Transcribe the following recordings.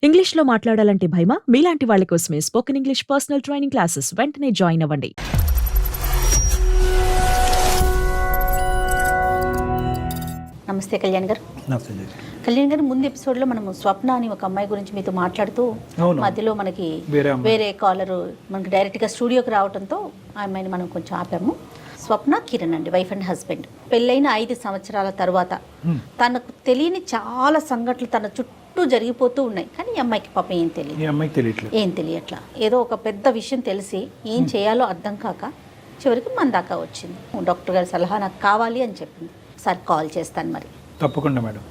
ఇంగ్లీష్‌లో మాట్లాడాలంటే భయమా? మీలాంటి వాళ్ళ కోసమే spoken English personal training classes వెంటనే జాయిన్ అవ్వండి. నమస్తే కళ్యాణ్ గారు. నమస్తే. కళ్యాణ్ గారు, ముందు ఎపిసోడ్లో మనము స్వప్న అని ఒక అమ్మాయి గురించి మీతో మాట్లాడుతూ మధ్యలో మనకి వేరే కాలరు మనకి డైరెక్ట్గా స్టూడియోకి రావడంతో ఆ అమ్మాయిని మనం కొంచెం ఆపాము. స్వప్న కిరణ్ అండి, వైఫ్ అండ్ హస్బెండ్. పెళ్ళైన 5 సంవత్సరాల తర్వాత తనకు తెలియని చాలా సంఘటనలు తన చుట్టూ జరిగిపోతూ ఉన్నాయి. కానీ ఈ అమ్మాయికి పాపం ఏం తెలియట్లా. ఏదో ఒక పెద్ద విషయం తెలిసి ఏం చేయాలో అర్థం కాక చివరికి మన దాకా వచ్చింది. డాక్టర్ గారి సలహా నాకు కావాలి అని చెప్పింది. ఒకసారి కాల్ చేస్తాను మరి. తప్పకుండా మేడం.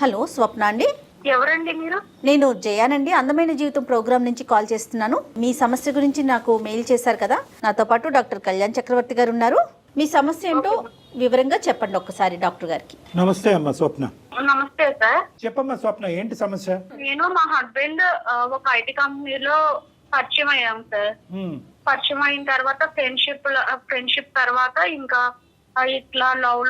హలో, స్వప్న అండి? ఎవరండి మీరు? నేను జయానండి, అందమైన జీవితం ప్రోగ్రామ్ నుంచి కాల్ చేస్తున్నాను. మీ సమస్య గురించి నాకు మెయిల్ చేశారు కదా. నాతో పాటు డాక్టర్ కళ్యాణ్ చక్రవర్తి గారు ఉన్నారు. మీ సమస్య ఏంటో వివరంగా చెప్పండి ఒక్కసారి డాక్టర్ గారికి. నమస్తే అమ్మా స్వప్న. నమస్తే సార్. చెప్పమ్మా స్వప్న, ఏంటి సమస్య? నేను మా హస్బెండ్ ఒక ఐటీ కంపెనీలో పరిచయం అయ్యాం సార్. పరిచయం అయిన తర్వాత ఫ్రెండ్షిప్ తర్వాత ఇంకా ఇట్లా లవ్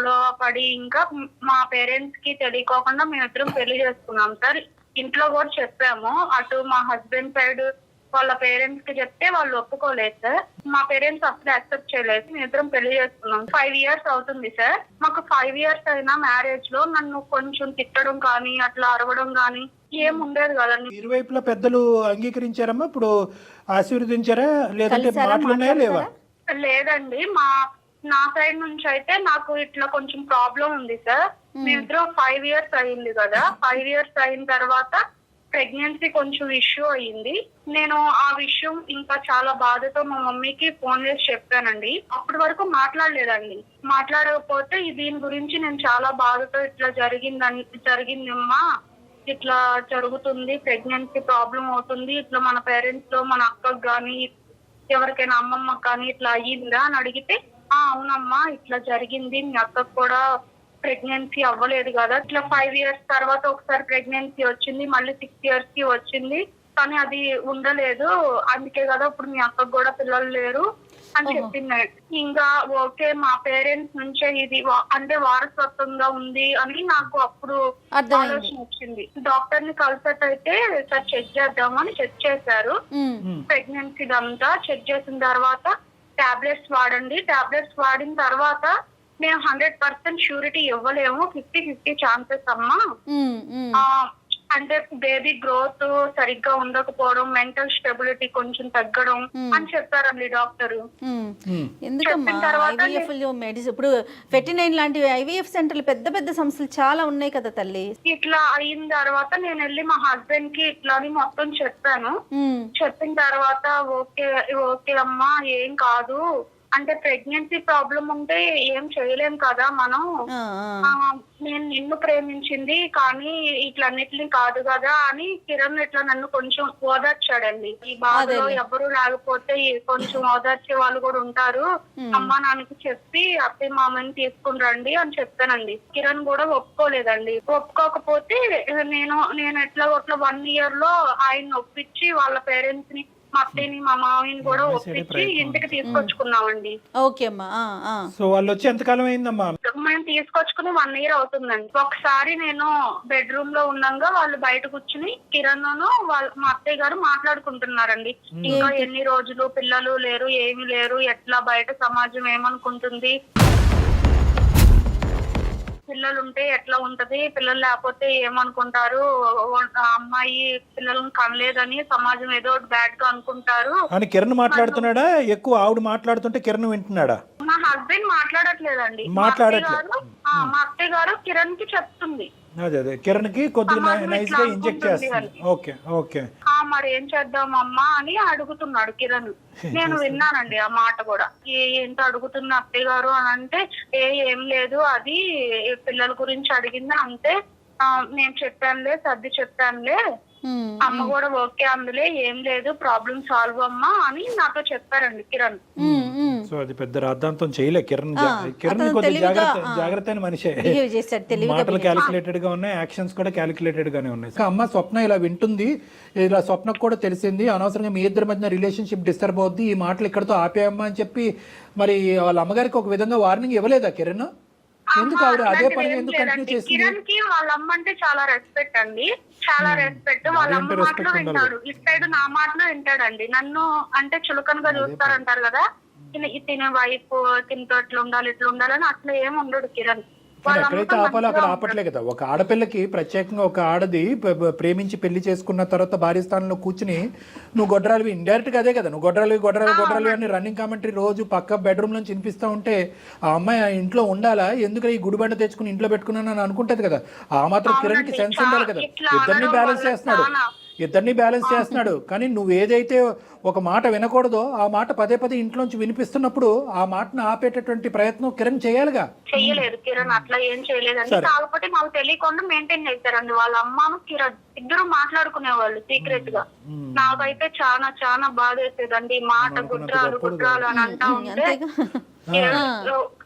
లో పడి ఇంకా మా పేరెంట్స్ కి తెలియకోకుండా మేమిద్దరం పెళ్లి చేసుకున్నాం సార్. ఇంట్లో కూడా చెప్పాము. అటు మా హస్బెండ్ సైడ్ వాళ్ళ పేరెంట్స్ కి చెప్తే వాళ్ళు ఒప్పుకోలేదు సార్. మా పేరెంట్స్ అసలు యాక్సెప్ట్ చేయలేదు. మేమిద్దరం పెళ్లి చేసుకున్నాం. 5 years అవుతుంది సార్. మాకు 5 years అయినా మ్యారేజ్ లో నన్ను కొంచెం తిట్టడం కానీ అట్లా అరవడం కానీ ఏం ఉండేది కదండి. ఇరువైపులా పెద్దలు అంగీకరించారమ్మా? ఇప్పుడు ఆశీర్వదించారా? లేదంటే మాటలున్నాయా లేవా? లేదండి, నా సైడ్ నుంచి అయితే నాకు ఇట్లా కొంచెం ప్రాబ్లం ఉంది సార్. మేమిద్దరం 5 years అయింది కదా. 5 years అయిన తర్వాత ప్రెగ్నెన్సీ కొంచెం ఇష్యూ అయ్యింది. నేను ఆ విషయం ఇంకా చాలా బాధతో మా మమ్మీకి ఫోన్ చేసి చెప్పానండి. అప్పటి వరకు మాట్లాడలేదండి. మాట్లాడకపోతే దీని గురించి నేను చాలా బాధతో ఇట్లా జరిగిందమ్మా, ఇట్లా జరుగుతుంది, ప్రెగ్నెన్సీ ప్రాబ్లం అవుతుంది, ఇట్లా మన పేరెంట్స్ లో మన అక్కకు గాని ఎవరికైనా అమ్మమ్మకి కానీ ఇట్లా అయ్యిందా అని అడిగితే, అవునమ్మా ఇట్లా జరిగింది, మీ అక్కకు కూడా ప్రెగ్నెన్సీ అవ్వలేదు కదా. ఇట్లా 5 years తర్వాత ఒకసారి ప్రెగ్నెన్సీ వచ్చింది, మళ్ళీ 6 years కి వచ్చింది, కానీ అది ఉండలేదు, అందుకే కదా ఇప్పుడు మీ అక్కకు కూడా పిల్లలు లేరు అని చెప్పింది. ఇంకా ఓకే, మా పేరెంట్స్ నుంచే ఇది అంటే వారసత్వంగా ఉంది అని నాకు అప్పుడు ఆలోచన వచ్చింది. డాక్టర్ ని కలిసేటైతే సార్ చెక్ చేద్దామని చెక్ చేశారు. ప్రెగ్నెన్సీ అంతా చెక్ చేసిన తర్వాత టాబ్లెట్స్ వాడండి, టాబ్లెట్స్ వాడిన తర్వాత మేము 100% షూరిటీ ఇవ్వలేము, 50-50 ఛాన్సెస్ అమ్మా. అంటే బేబీ గ్రోత్ సరిగ్గా ఉండకపోవడం, మెంటల్ స్టెబిలిటీ కొంచెం తగ్గడం అని చెప్పారండి డాక్టర్. ఇప్పుడు 49 లాంటి IVF సెంటర్లు పెద్ద పెద్ద సంస్థలు చాలా ఉన్నాయి కదా తల్లి. ఇట్లా అయిన తర్వాత నేను వెళ్ళి మా హస్బెండ్ కి ఇట్లా అని మొత్తం చెప్పాను. చెప్పిన తర్వాత ఓకే అమ్మా ఏం కాదు, అంటే ప్రెగ్నెన్సీ ప్రాబ్లం ఉంటే ఏం చేయలేం కదా మనం, నేను నిన్ను ప్రేమించింది కానీ ఇట్లన్నిటిని కాదు కదా అని కిరణ్ ఇట్లా నన్ను కొంచెం ఓదార్చాడండి. ఈ బాధలో ఎవరు లేకపోతే కొంచెం ఓదార్చే వాళ్ళు కూడా ఉంటారు, అమ్మా నాన్నకి చెప్పి అత్తయ్య మామని తీసుకుని రండి అని చెప్పానండి. కిరణ్ కూడా ఒప్పుకోలేదండి. ఒప్పుకోకపోతే నేను ఎట్లా 1 year లో ఆయన ఒప్పించి వాళ్ళ పేరెంట్స్ ని, మా అత్తయ్యని మా మామయ్యని కూడా ఒప్పించి ఇంటికి తీసుకొచ్చుకున్నామండి. సో వాళ్ళు వచ్చి ఎంతకాలం అయిందమ్మా? మేము తీసుకొచ్చుకుని 1 year అవుతుందండి. ఒకసారి నేను బెడ్రూమ్ లో ఉన్నాగా వాళ్ళు బయట కూర్చుని కిరణ్ మా అత్తయ్య గారు మాట్లాడుకుంటున్నారండి. ఇంకా ఎన్ని రోజులు పిల్లలు లేరు, ఏమి లేరు, ఎట్లా బయట సమాజం ఏమనుకుంటుంది, పిల్లలు ఉంటే ఎట్లా ఉంటది, పిల్లలు లేకపోతే ఏమనుకుంటారు, అమ్మాయి పిల్లలను కనలేదని సమాజం ఏదో బ్యాడ్ గా అనుకుంటారు అని కిరణ్ మాట్లాడుతున్నాడా? ఎక్కువ ఆవిడ మాట్లాడుతుంటే కిరణ్ వింటున్నాడా? మా హస్బెండ్ మాట్లాడట్లేదండి. మా అత్తయ్య గారు కిరణ్ కి చెప్తుంది. అదే కిరణ్ కి కొద్దిగా నైస్ గా ఇంజెక్ట్ చేస్తుంది. ఓకే మరి ఏం చేద్దామమ్మా అని అడుగుతున్నాడు కిరణ్. నేను విన్నానండి ఆ మాట కూడా. ఏంటో అడుగుతున్న అత్తయ్య గారు అని అంటే, ఏం లేదు, అది పిల్లల గురించి అడిగింది అంతే, నేను చెప్పానులే, సర్ది చెప్పానులే, అమ్మ కూడా ఓకే అందులే, ఏం లేదు, ప్రాబ్లం సాల్వ్ అమ్మా అని నాతో చెప్పారండి కిరణ్. సో అది పెద్ద రాద్ధాంతం చేయలే కిరణ్. కొద్దిగా జాగ్రత్త అయిన మనిషే. మాటలు క్యాలిక్యులేటెడ్ గా ఉన్నాయి, యాక్షన్స్ కూడా క్యాలిక్యులేటెడ్ గానే ఉన్నాయి. అమ్మ స్వప్న ఇలా వింటుంది, ఇలా స్వప్నకు కూడా తెలిసింది, అనవసరంగా మీ ఇద్దరి మధ్య రిలేషన్షిప్ డిస్టర్బ్ అవుద్ది, ఈ మాటలు ఇక్కడతో ఆపేయమ్మా అని చెప్పి మరి వాళ్ళ అమ్మగారికి ఒక విధంగా వార్నింగ్ ఇవ్వలేదా కిరణ్? ఎందుకు ఆవిడ అదే పని ఎందుకు కంటిన్యూ చేసింది? కిరణ్ కి వాళ్ళ అమ్మ అంటే చాలా రెస్పెక్ట్ అండి, చాలా రెస్పెక్ట్. వాళ్ళ అమ్మ మాటలు వింటాడు, ఇటు సైడ్ నా మాటలు వింటాడండి. నన్ను అంటే చులకనగా చూస్తారంటారు కదా, తినే వైఫ్ తినతో ఇట్లా ఉండాలి ఇట్లా ఉండాలని అట్లా ఏమి ఉండడు కిరణ్. ఎక్కడైతే ఆపాలో అక్కడ ఆపట్లే కదా. ఒక ఆడపిల్లకి ప్రత్యేకంగా ఒక ఆడది ప్రేమించి పెళ్లి చేసుకున్న తర్వాత భార్య స్థానంలో కూర్చుని నువ్వు గొడ్రాలివి, ఇండైరెక్ట్ గా అదే కదా, నువ్వు గొడ్రాలివి అని రన్నింగ్ కామెంటరీ రోజు పక్క బెడ్రూమ్ నుంచి వినిపిస్తూ ఉంటే ఆ అమ్మాయి ఆ ఇంట్లో ఉండాలా, ఎందుకు ఈ గుడిబండ తెచ్చుకుని ఇంట్లో పెట్టుకున్నాను అని అనుకుంటది కదా. ఆ మాత్రం కిరణ్ కి సెన్స్ ఉండాలి కదా. ఇద్దరిని బ్యాలెన్స్ చేస్తున్నాడు కానీ నువ్వు ఏదైతే ఒక మాట వినకూడదో ఆ మాట పదే పదే ఇంట్లోంచి వినిపిస్తున్నప్పుడు ఆ మాటను ఆపేటటువంటి ప్రయత్నం కిరణ్ చేయాలిగా. చెయ్యలేదు కిరణ్, అట్లా ఏం చేయలేదండి. కాకపోతే మాకు తెలియకుండా మెయింటైన్ చేశారండి. వాళ్ళ అమ్మను కిరణ్ ఇద్దరు మాట్లాడుకునేవాళ్ళు సీక్రెట్ గా. నాకైతే చాలా చాలా బాధ వేసేదండి. మాట గుడ్రాలు అని అంటా ఉంటే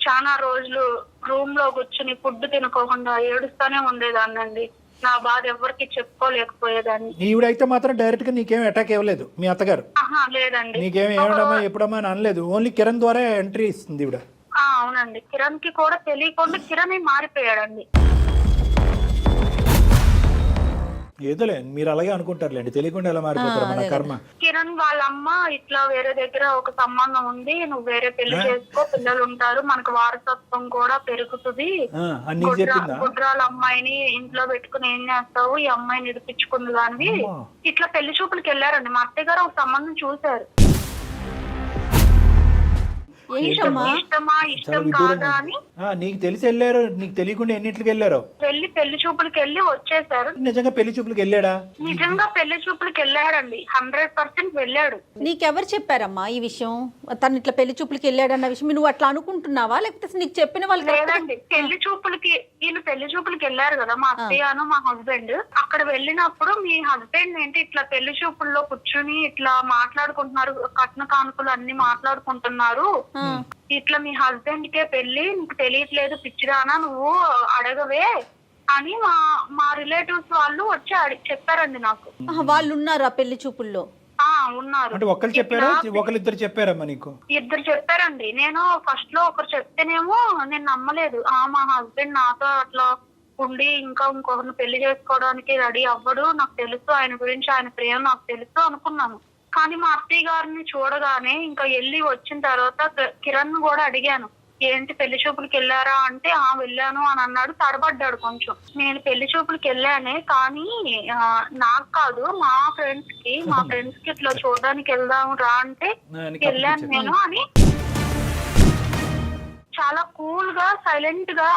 చాలా రోజులు రూమ్ లో కూర్చుని ఫుడ్ తినుకోకుండా ఏడుస్తానే ఉండేదాన్నండి. నా బాధ ఎవరికి చెప్పుకోలేకపోయేదాన్ని. ఈవిడైతే మాత్రం డైరెక్ట్ గా నీకేం అటాక్ ఇవ్వలేదు మీ అత్తగారు? లేదండి, నీకేం ఏమడమ్మా ఎప్పుడమ్మా అని అనలేదు, ఓన్లీ కిరణ్ ద్వారా ఎంట్రీ ఇస్తుంది ఈవిడ. అవునండి, కిరణ్ కి కూడా తెలియకుండా కిరణ్ మారిపోయాడండి. ఏదోలే మీరు అలాగే అనుకుంటారులేండి, తెలియకుండా ఎలా మారిపోతారు మన కర్మ. కిరణ్ వాళ్ళ అమ్మ ఇట్లా వేరే దగ్గర ఒక సంబంధం ఉంది, నువ్వు వేరే పెళ్లి చేసుకో, పిల్లలు ఉంటారు, మనకు వారసత్వం కూడా పెరుగుతుంది, గుడ్రాల అమ్మాయిని ఇంట్లో పెట్టుకుని ఏం చేస్తావు, ఈ అమ్మాయిని నిడిపించుకుంది దానివి. ఇట్లా పెళ్లి చూపులకి వెళ్ళారండి. మా అత్తయ్య గారు ఒక సంబంధం చూశారు. నీకు తెలిసి వెళ్ళారు, నీకు తెలియకుండా ఎన్నింటికి వెళ్ళారు? పెళ్లి చూపులకి వెళ్ళి వచ్చేసారు. నిజంగా పెళ్లి చూపులకి వెళ్ళాడా? నిజంగా పెళ్లి చూపులకి వెళ్ళారండి, 100% వెళ్ళాడు. నీకెవరు చెప్పారమ్మా ఈ విషయం? తను ఇట్లా పెళ్లి చూపులకి వెళ్ళాడన్న విషయం నువ్వు అట్లా అనుకుంటున్నావా, లేకపోతే నీకు చెప్పిన వాళ్ళు? లేదండి, పెళ్లి చూపులకి వెళ్ళారు కదా మా అత్తయ్యను మా హస్బెండ్. అక్కడ వెళ్ళినప్పుడు మీ హస్బెండ్ ఏంటి ఇట్లా పెళ్లి చూపుల్లో కూర్చుని ఇట్లా మాట్లాడుకుంటున్నారు, కట్న కానుకలు అన్ని మాట్లాడుకుంటున్నారు, ఇట్లా మీ హస్బెండ్ కే పెళ్లి, నీకు తెలియట్లేదు పిచ్చిదానా నువ్వు అడగవే అని మా రిలేటివ్స్ వాళ్ళు వచ్చి చెప్పారండి నాకు. వాళ్ళు ఉన్నారు ఆ పెళ్లి చూపుల్లో? ఉన్నారు. అంటే ఒకరు చెప్పారా, ఒకరిద్దరు చెప్పారమ్మా నీకు? ఇద్దరు చెప్పారండి. నేను ఫస్ట్ లో ఒకరు చెప్తేనేమో నేను నమ్మలేదు. మా హస్బెండ్ నాతో అట్లా ఉండి ఇంకా ఇంకొకరిని పెళ్లి చేసుకోవడానికి రెడీ అవ్వడు, నాకు తెలుసు ఆయన గురించి, ఆయన ప్రేమ నాకు తెలుసు అనుకున్నాను. కానీ మా అత్తయ్య గారిని చూడగానే ఇంకా వెళ్ళి వచ్చిన తర్వాత కిరణ్ కూడా అడిగాను, ఏంటి పెళ్లి చూపులకి వెళ్ళారా అంటే వెళ్ళాను అని అన్నాడు. తడబడ్డాడు కొంచెం. నేను పెళ్లి చూపులకి వెళ్ళానే కానీ నాకు కాదు, మా ఫ్రెండ్స్ కి ఇట్లా చూడడానికి వెళ్దాం రా అంటే వెళ్ళాను నేను అని చాలా కూల్ గా సైలెంట్ గా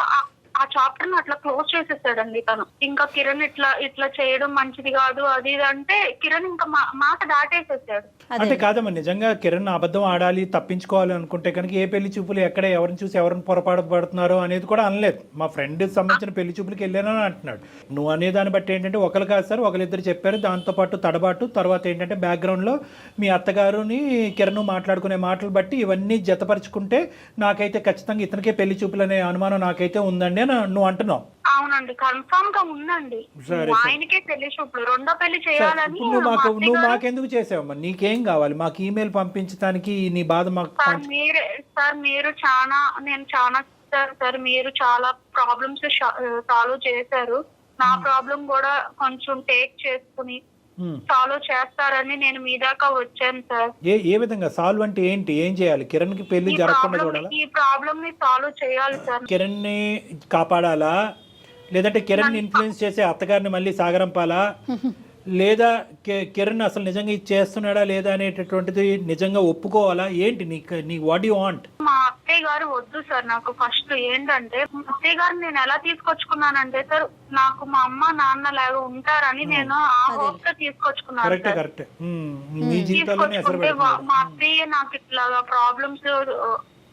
ఆ చాప్టర్ ని అట్లా క్లోజ్ చేసేసాడండి తను. ఇంకా కిరణ్ ఇట్లా చేయడం మంచిది కాదు అది ఇది అంటే కిరణ్ ఇంకా మాట దాటేసేసాడు. అంటే కాదమ్మా, నిజంగా కిరణ్ అబద్ధం ఆడాలి తప్పించుకోవాలి అనుకుంటే కనుక ఏ పెళ్లి చూపులు ఎక్కడ ఎవరిని చూసి ఎవరిని పొరపాటు పడుతున్నారో అనేది కూడా అనలేదు. మా ఫ్రెండ్ సంబంధించిన పెళ్లి చూపులకి వెళ్ళానని అంటున్నాడు. నువ్వు అనే దాన్ని బట్టి ఏంటంటే ఒకరు కాదు సార్, ఒకరిద్దరు చెప్పారు. దాంతోపాటు తడబాటు తర్వాత ఏంటంటే బ్యాక్గ్రౌండ్ లో మీ అత్తగారుని కిరణ్ మాట్లాడుకునే మాటలు బట్టి ఇవన్నీ జతపరుచుకుంటే నాకైతే ఖచ్చితంగా ఇతనికే పెళ్లి చూపులు అనే అనుమానం నాకైతే ఉందండి అని నువ్వు అంటున్నావు. అవునండి, కన్ఫర్మ్ గా ఉందండి. ఆయనకే పెళ్లి చూపులు, రెండో పెళ్లి చేయాలని. నువ్వు మాకెందుకు చేసావమ్మా? నీకేం కావాలి? మాకు ఈమెయిల్ పంపించడానికి నీ బాధ మాకు. మీరు చాలా సార్ మీరు చాలా ప్రాబ్లమ్స్ సాల్వ్ చేశారు. నా ప్రాబ్లం కూడా కొంచెం టేక్ చేసుకుని సాల్వ్ చేస్తారని నేను మీ దాకా వచ్చాను సార్. ఏ విధంగా సాల్వ్ అంటే ఏంటి? ఏం చేయాలి? కిరణ్ కి పెళ్లి జరగకుండా చూడాలా? ఈ ప్రాబ్లం ని సాల్వ్ చేయాలి సార్. కిరణ్ ని కాపాడాలా, లేదంటే కిరణ్ ఇన్ఫ్లుయెన్స్ చేసే అత్తగారిని మళ్ళీ సాగరంపాలా, లేదా కిరణ్ అసలు నిజంగా ఇది చేస్తున్నాడా లేదా అనేటటువంటిది నిజంగా ఒప్పుకోవాలా? ఏంటి నీ వాట్ యు వాంట్? మా అత్తయ్య గారు వద్దు సార్. నాకు ఫస్ట్ ఏంటంటే అత్తయ్య గారు నేను ఎలా తీసుకొచ్చుకున్నానంటే సార్, నాకు మా అమ్మ నాన్న లాగా ఉంటారని నేను ఆ హోప్ తో తీసుకొచ్చుకున్నాను. తీసుకొచ్చుకుంటే మా అత్తయ్య నాకు ఇట్లా ప్రాబ్లమ్స్